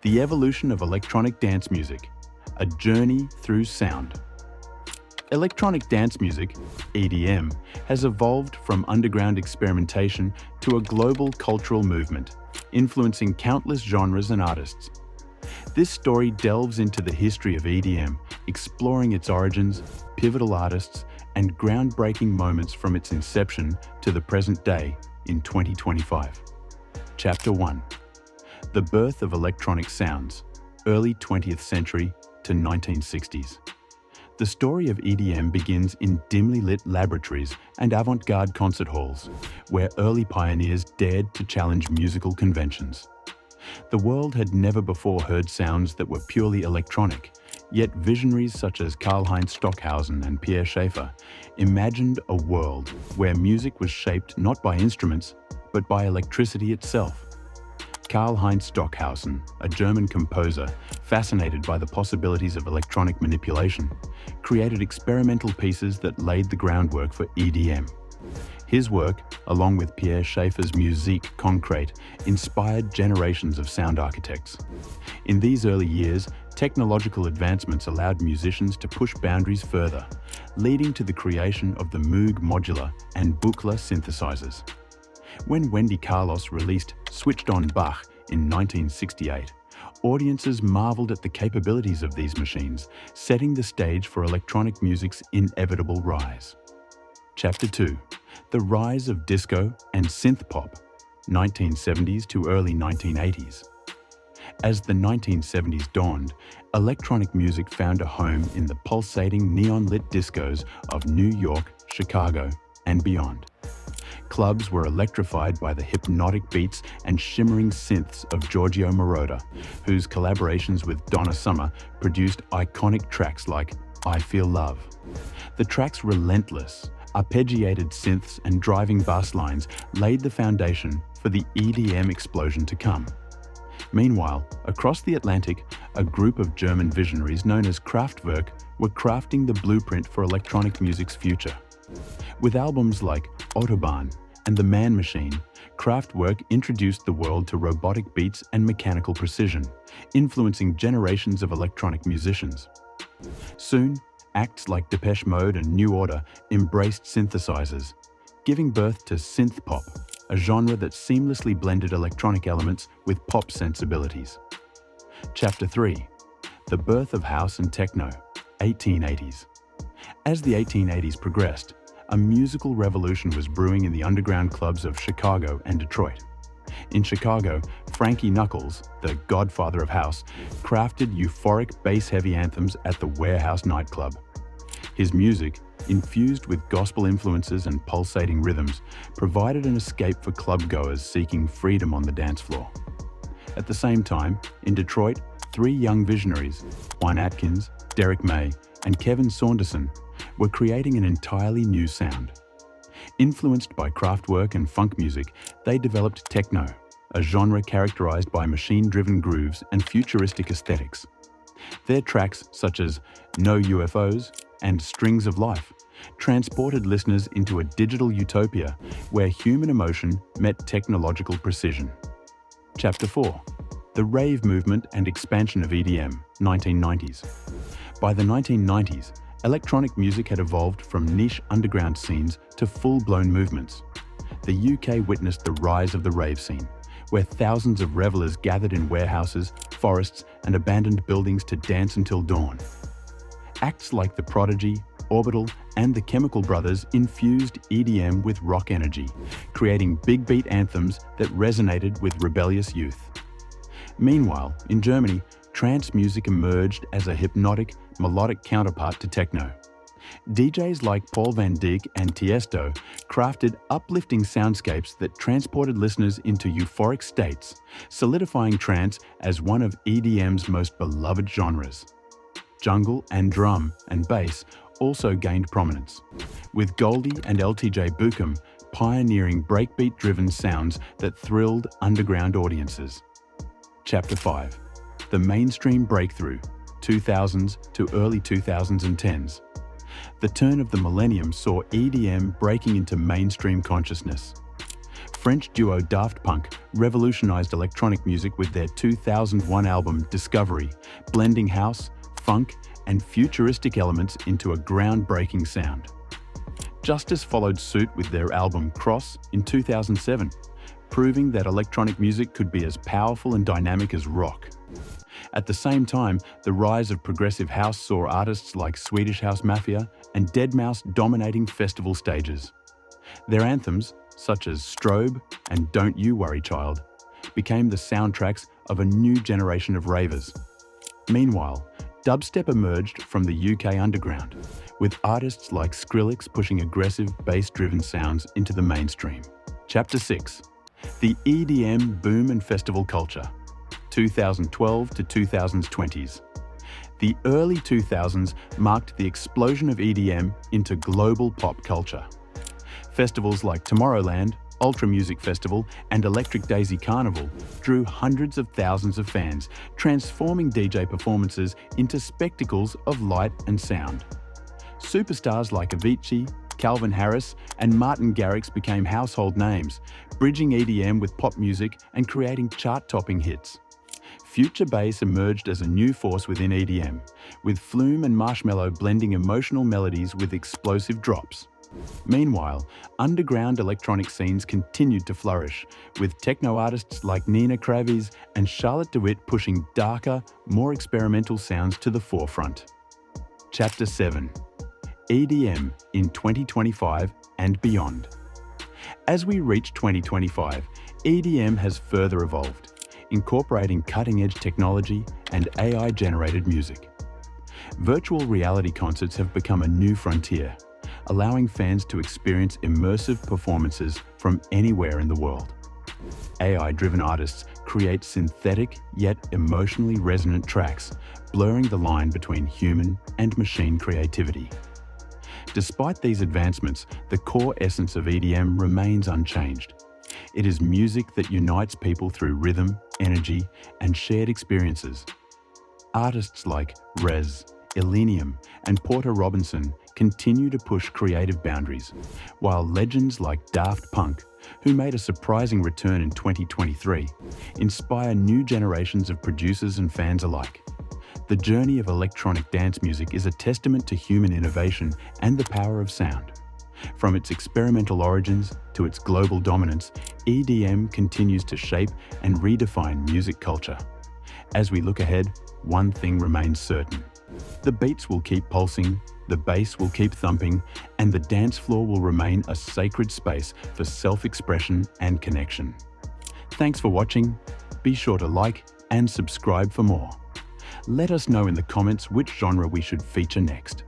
The evolution of electronic dance music, a journey through sound. Electronic dance music, EDM, has evolved from underground experimentation to a global cultural movement, influencing countless genres and artists. This story delves into the history of EDM, exploring its origins, pivotal artists, and groundbreaking moments from its inception to the present day in 2025. Chapter 1. The birth of electronic sounds, early 20th century to 1960s. The story of EDM begins in dimly lit laboratories and avant-garde concert halls, where early pioneers dared to challenge musical conventions. The world had never before heard sounds that were purely electronic, yet visionaries such as Karlheinz Stockhausen and Pierre Schaeffer imagined a world where music was shaped not by instruments, but by electricity itself. Karlheinz Stockhausen, a German composer fascinated by the possibilities of electronic manipulation, created experimental pieces that laid the groundwork for EDM. His work, along with Pierre Schaeffer's Musique Concrète, inspired generations of sound architects. In these early years, technological advancements allowed musicians to push boundaries further, leading to the creation of the Moog modular and Buchla synthesizers. When Wendy Carlos released Switched on Bach in 1968, audiences marveled at the capabilities of these machines, setting the stage for electronic music's inevitable rise. Chapter 2. The rise of disco and synth-pop, 1970s to early 1980s. As the 1970s dawned, electronic music found a home in the pulsating neon-lit discos of New York, Chicago, and beyond. Clubs were electrified by the hypnotic beats and shimmering synths of Giorgio Moroder, whose collaborations with Donna Summer produced iconic tracks like I Feel Love. The track's relentless, arpeggiated synths and driving bass lines laid the foundation for the EDM explosion to come. Meanwhile, across the Atlantic, a group of German visionaries known as Kraftwerk were crafting the blueprint for electronic music's future. With albums like Autobahn and The Man Machine, Kraftwerk introduced the world to robotic beats and mechanical precision, influencing generations of electronic musicians. Soon, acts like Depeche Mode and New Order embraced synthesizers, giving birth to synth-pop, a genre that seamlessly blended electronic elements with pop sensibilities. Chapter 3. The birth of house and techno, 1880s. As the 1880s progressed, a musical revolution was brewing in the underground clubs of Chicago and Detroit. In Chicago, Frankie Knuckles, the godfather of house, crafted euphoric bass-heavy anthems at the Warehouse nightclub. His music, infused with gospel influences and pulsating rhythms, provided an escape for clubgoers seeking freedom on the dance floor. At the same time, in Detroit, three young visionaries, Juan Atkins, Derek May, and Kevin Saunderson, were creating an entirely new sound. Influenced by Kraftwerk and funk music, they developed techno, a genre characterized by machine-driven grooves and futuristic aesthetics. Their tracks, such as No UFOs and Strings of Life, transported listeners into a digital utopia where human emotion met technological precision. Chapter 4. The rave movement and expansion of EDM, 1990s. By the 1990s, electronic music had evolved from niche underground scenes to full-blown movements. The UK witnessed the rise of the rave scene, where thousands of revelers gathered in warehouses, forests, and abandoned buildings to dance until dawn. Acts like The Prodigy, Orbital, and the Chemical Brothers infused EDM with rock energy, creating big beat anthems that resonated with rebellious youth. Meanwhile, in Germany, trance music emerged as a hypnotic, melodic counterpart to techno. DJs like Paul van Dyk and Tiesto crafted uplifting soundscapes that transported listeners into euphoric states, solidifying trance as one of EDM's most beloved genres. Jungle and drum and bass also gained prominence, with Goldie and LTJ Bukem pioneering breakbeat-driven sounds that thrilled underground audiences. Chapter 5. The mainstream breakthrough, 2000s to early 2010s. The turn of the millennium saw EDM breaking into mainstream consciousness. French duo Daft Punk revolutionized electronic music with their 2001 album Discovery, blending house, funk, and futuristic elements into a groundbreaking sound. Justice followed suit with their album Cross in 2007, proving that electronic music could be as powerful and dynamic as rock. At the same time, the rise of progressive house saw artists like Swedish House Mafia and deadmau5 dominating festival stages. Their anthems, such as Strobe and Don't You Worry Child, became the soundtracks of a new generation of ravers. Meanwhile, dubstep emerged from the UK underground, with artists like Skrillex pushing aggressive bass-driven sounds into the mainstream. Chapter 6. The EDM Boom and Festival Culture, 2012 to 2020s. The early 2000s marked the explosion of EDM into global pop culture. Festivals like Tomorrowland, Ultra Music Festival, and Electric Daisy Carnival drew hundreds of thousands of fans, transforming DJ performances into spectacles of light and sound. Superstars like Avicii, Calvin Harris, and Martin Garrix became household names, bridging EDM with pop music and creating chart-topping hits. Future bass emerged as a new force within EDM, with Flume and Marshmello blending emotional melodies with explosive drops. Meanwhile, underground electronic scenes continued to flourish, with techno artists like Nina Kraviz and Charlotte DeWitt pushing darker, more experimental sounds to the forefront. Chapter 7. EDM in 2025 and beyond. As we reach 2025, EDM has further evolved, incorporating cutting-edge technology and AI-generated music. Virtual reality concerts have become a new frontier, allowing fans to experience immersive performances from anywhere in the world. AI-driven artists create synthetic yet emotionally resonant tracks, blurring the line between human and machine creativity. Despite these advancements, the core essence of EDM remains unchanged. It is music that unites people through rhythm, energy, and shared experiences. Artists like Rez, Illenium, and Porter Robinson continue to push creative boundaries, while legends like Daft Punk, who made a surprising return in 2023, inspire new generations of producers and fans alike. The journey of electronic dance music is a testament to human innovation and the power of sound. From its experimental origins to its global dominance, EDM continues to shape and redefine music culture. As we look ahead, one thing remains certain. The beats will keep pulsing, the bass will keep thumping, and the dance floor will remain a sacred space for self-expression and connection. Thanks for watching. Be sure to like and subscribe for more. Let us know in the comments which genre we should feature next.